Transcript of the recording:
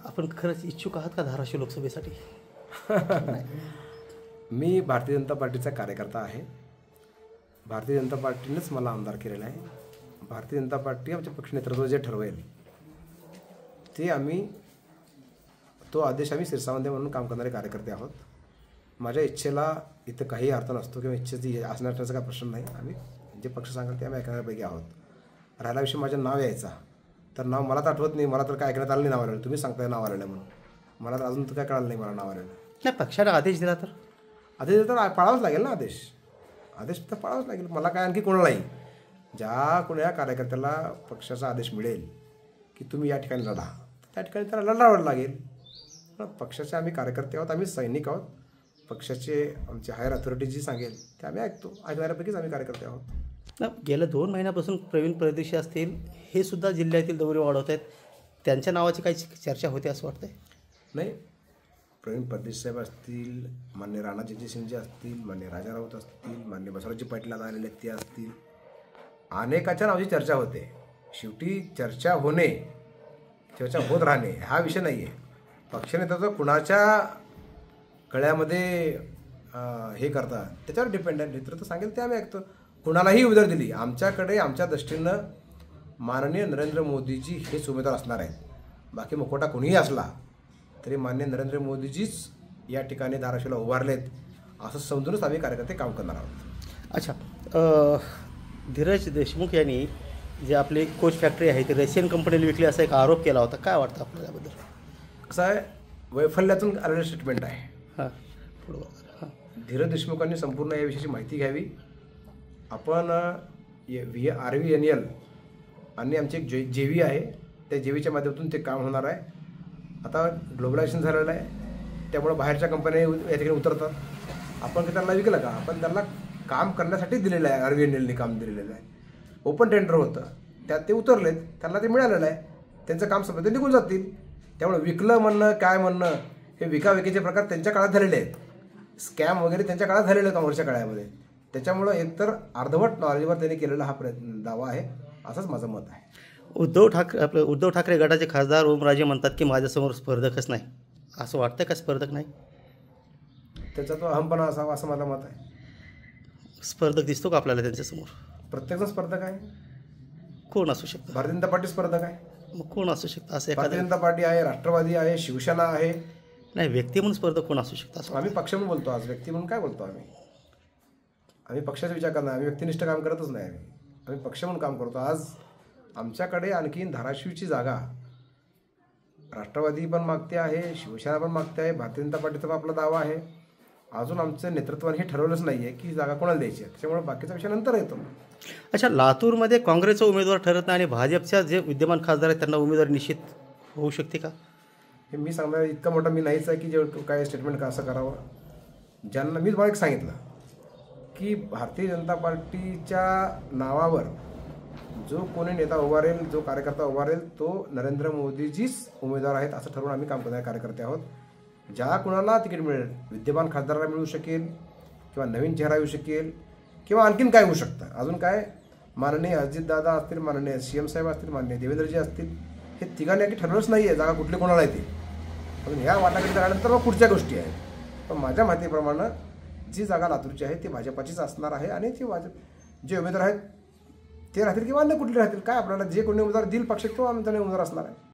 आपण खरंच इच्छुक आहात का धाराशिव लोकसभेसाठी? मी भारतीय जनता पार्टीचा कार्यकर्ता आहे. भारतीय जनता पार्टीनेच मला आमदार केलेला आहे. भारतीय जनता पार्टी आमच्या पक्ष नेतृत्व जे ठरवेल ते तो आदेश आम्ही शिरसावंदे म्हणून काम करणारे कार्यकर्ते आहोत. माझ्या इच्छेला इथं काही अर्थ नसतो किंवा इच्छेची असण्याचा काही प्रश्न नाही. आम्ही जे पक्ष सांगाल ते आम्ही ऐकणाऱ्यापैकी आहोत. राहिला विषय माझं नाव यायचा तर नाव मला तर आठवत नाही. मला तर काय ऐकण्यात आलं नाही नाव आलेलं. तुम्ही सांगताय नाव आलेलं म्हणून. मला तर अजून तर काय कळालं नाही मला नाव आलेलं. नाही, पक्षाने आदेश दिला तर पाळावाच लागेल ना. आदेश तर पाळावाच लागेल. मला काय आणखी कोणालाही ज्या कोणा कार्यकर्त्याला पक्षाचा आदेश मिळेल की तुम्ही या ठिकाणी लढा, त्या ठिकाणी त्याला लढावं लागेल. पक्षाचे आम्ही कार्यकर्ते आहोत, आम्ही सैनिक आहोत. पक्षाचे आमचे हायर अथॉरिटी जी सांगेल ते आम्ही ऐकणाऱ्यापैकीच आम्ही कार्यकर्ते आहोत. गेल्या 2 महिन्यापासून प्रवीण परदेशी असतील, हे सुद्धा जिल्ह्यातील दौरे वाढवत आहेत. त्यांच्या नावाची काही चर्चा होते असं वाटतंय? नाही, प्रवीण परदेशी साहेब असतील, मान्य राणा जगजितसिंगजी असतील, मान्य राजा राऊत असतील, मान्य बसवराजजी पाटील आता आलेले ते असतील, अनेकाच्या नावाची चर्चा होते. शेवटी चर्चा होत राहणे हा विषय नाही आहे. पक्षनेतृत्व कुणाच्या गळ्यामध्ये हे करतात त्याच्यावर डिपेंड आहे. नेतृत्व सांगेल ते आम्ही ऐकतो. कुणालाही उमेदवार दिली आमच्याकडे आमच्या दृष्टीनं माननीय नरेंद्र मोदीजी हेच उमेदवार असणार आहेत. बाकी मुखवटा कोणीही असला तरी माननीय नरेंद्र मोदीजीच या ठिकाणी धाराशिवला उभारलेत असं समजूनच आम्ही कार्यकर्ते काम करणार आहोत. अच्छा, धीरज देशमुख यांनी जे आपली कोच फॅक्टरी आहे ती रशियन कंपनीला विकली असा एक आरोप केला होता. काय वाटतं आपल्याला याबद्दल? कसं आहे, वैफल्यातून आलेलं स्टेटमेंट आहे. हां, बरोबर. धीरज देशमुखांनी संपूर्ण याविषयीची माहिती घ्यावी. आपण RVNL आणि आमची एक JV आहे, त्या JVच्या माध्यमातून ते काम होणार आहे. आता ग्लोबलायझेशन झालेलं आहे, त्यामुळे बाहेरच्या कंपन्या या ठिकाणी उतरतात. आपण त्यांना विकलं का? आपण त्यांना काम करण्यासाठी दिलेलं आहे. RVNLने काम दिलेलं आहे. ओपन टेंडर होतं, त्यात ते उतरलेत, त्यांना ते मिळालेलं आहे. त्यांचं काम संपलं ते निघून जातील. त्यामुळे विकलं म्हणणं काय म्हणणं हे विकाविकीचे प्रकार त्यांच्या काळात झालेले आहेत. स्कॅम वगैरे त्यांच्या काळात झालेलं आहे काँग्रेसच्या काळामध्ये. त्याच्यामुळं एकतर अर्धवट नॉलेजवर त्यांनी केलेला हा दावा आहे असंच माझं मत आहे. उद्धव ठाकरे गटाचे खासदार ओमराजे म्हणतात की माझ्यासमोर स्पर्धकच नाही. असं वाटतं का स्पर्धक नाही? त्याचा तो अहमपणा असावा असं माझं मत आहे. स्पर्धक दिसतो का आपल्याला त्यांच्यासमोर? प्रत्येकजण स्पर्धक आहे. कोण असू शकतं? भारतीय जनता पार्टी स्पर्धक आहे. मग कोण असू शकतं असं? भारतीय जनता पार्टी आहे, राष्ट्रवादी आहे, शिवसेना आहे. नाही, व्यक्ती म्हणून स्पर्धक कोण असू शकतं असं? आम्ही पक्ष म्हणून बोलतो. आज व्यक्ती म्हणून काय बोलतो? आम्ही पक्षाचा विचार करणार. आम्ही व्यक्तिनिष्ठ काम करतच नाही. आम्ही पक्ष म्हणून काम करतो. आज आमच्याकडे आणखीन धाराशिवची जागा राष्ट्रवादी पण मागते आहे, शिवसेना पण मागते आहे, भारतीय जनता पार्टीचा पण आपला दावा आहे. अजून आमचं नेतृत्वाने हे ठरवलंच नाही आहे की जागा कोणाला द्यायची आहे. त्याच्यामुळे बाकीचा विषय नंतर येतो. अच्छा, लातूरमध्ये काँग्रेसचा उमेदवार ठरत नाही आणि भाजपच्या जे विद्यमान खासदार आहेत त्यांना उमेदवारी निश्चित होऊ शकते का? हे मी सांगणार इतका मोठा मी नाहीच आहे की जे काय स्टेटमेंट का असं करावं. ज्यांना मी तुम्हाला एक सांगितलं की भारतीय जनता पार्टीच्या नावावर जो कोणी नेता उभारेल, जो कार्यकर्ता उभारेल तो नरेंद्र मोदीजीच उमेदवार आहेत असं ठरवून आम्ही काम करणारे कार्यकर्ते आहोत. ज्या कुणाला तिकीट मिळेल, विद्यमान खासदाराला मिळू शकेल किंवा नवीन चेहरा येऊ शकेल किंवा आणखीन काय होऊ शकतं. अजून काय, माननीय अजितदादा असतील, माननीय CM साहेब असतील, माननीय देवेंद्रजी असतील, हे तिघांनी की ठरवलंच नाही आहे जागा कुठली कोणाला येते. अजून ह्या वाटाघाटी झाल्यानंतर मग पुढच्या गोष्टी आहेत. पण माझ्या माहितीप्रमाणे जी जागा लातूरची आहे ती भाजपाचीच असणार आहे आणि ती जे उमेदवार आहेत ते राहतील किंवा अन्य कुठले राहतील. काय आपल्याला जे कोणी उमेदवार देईल पक्ष तो आम्ही त्याने उमेदवार असणार आहे.